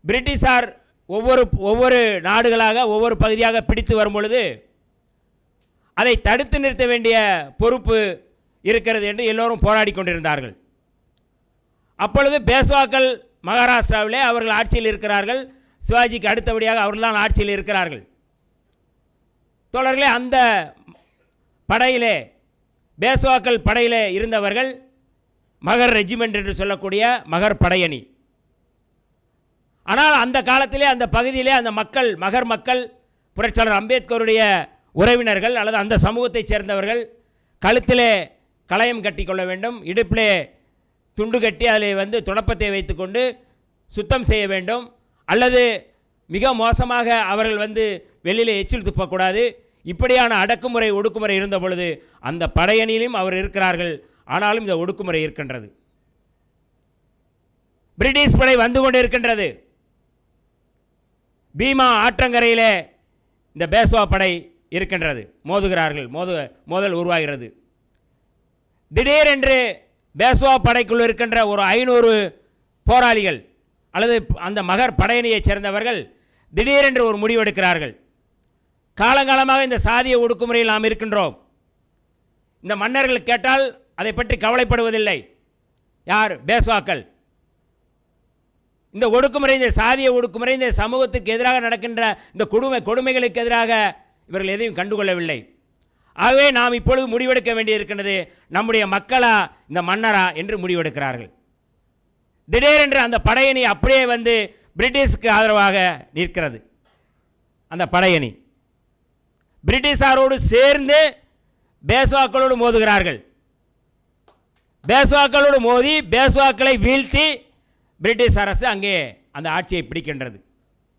பிரிட்டிஷார் ஒவ்வொரு நாடுகளாக ஒவ்வொரு பகுதியாக பிடித்து வரும் பொழுது அதை தடுத்து நிறுத்த வேண்டிய பொறுப்பு இருக்கிறது என்று எல்லோரும் போராடி கொண்டிருந்தார்கள். அப்பொழுது பேஷ்வாக்கள் மகாராஷ்டிராவிலே அவர்கள் ஆட்சியில் இருக்கிறார்கள். சிவாஜிக்கு அடுத்தபடியாக அவர்கள்தான் ஆட்சியில் இருக்கிறார்கள். தோழர்களே, அந்த படையிலே பேஷ்வாக்கள் படையிலே இருந்தவர்கள் மகர் ரெஜிமெண்ட் என்று சொல்லக்கூடிய மகர் படையணி. ஆனால் அந்த காலத்திலே அந்த பகுதியிலே அந்த மகர் மக்கள் புரட்சியாளர் அம்பேத்கருடைய உறவினர்கள் அல்லது அந்த சமூகத்தைச் சேர்ந்தவர்கள் கழுத்திலே களையம் கட்டி கொள்ள வேண்டும், இடுப்பிலே துண்டு கட்டி அதில் துடப்பத்தை வைத்துக்கொண்டு சுத்தம் செய்ய வேண்டும், அல்லது மிக மோசமாக அவர்கள் வெளியில் எச்சில் துப்பக்கூடாது. இப்படியான அடக்குமுறை ஒடுக்குமுறை இருந்த பொழுது அந்த படையணியிலும் அவர் இருக்கிறார்கள். ஆனாலும் இந்த ஒடுக்குமுறை இருக்கின்றது. பிரிட்டிஷ் படை வந்து கொண்டு இருக்கின்றது. பீமா ஆற்றங்கரையிலே இந்த பேஷ்வா படை இருக்கின்றது. மோதுகிறார்கள், மோதல் உருவாகிறது. திடீரென்று பேஷ்வா படைக்குள் இருக்கின்ற ஒரு 500 போராளிகள் அல்லது அந்த மகர் படையணியைச் சேர்ந்தவர்கள் திடீரென்று ஒரு முடிவெடுக்கிறார்கள். காலங்காலமாக இந்த சாதிய ஒடுக்குமுறையில் நாம் இருக்கின்றோம். இந்த மன்னர்கள் கேட்டால் அதை பற்றி கவலைப்படுவதில்லை. யார்? பேஷ்வாக்கள். இந்த ஒடுக்குமுறை, இந்த சாதிய ஒடுக்குமுறை, இந்த சமூகத்திற்கு எதிராக நடக்கின்ற இந்த கொடுமைகளுக்கு எதிராக இவர்கள் எதையும் கண்டுகொள்ளவில்லை. ஆகவே நாம் இப்பொழுது முடிவெடுக்க வேண்டியிருக்கின்றது, நம்முடைய மக்களா இந்த மன்னரா என்று முடிவெடுக்கிறார்கள். திடீரென்று அந்த படையணி அப்படியே பிரிட்டிஷுக்கு ஆதரவாக நிற்கிறது. அந்த படையணி பிரிட்டிஷாரோடு சேர்ந்து பேஷ்வாக்களோடு மோதுகிறார்கள். பேஷ்வாக்களோடு மோதி பேஷ்வாக்களை வீழ்த்தி பிரிட்டிஷ் அரசு அங்கே அந்த ஆட்சியை பிடிக்கின்றது.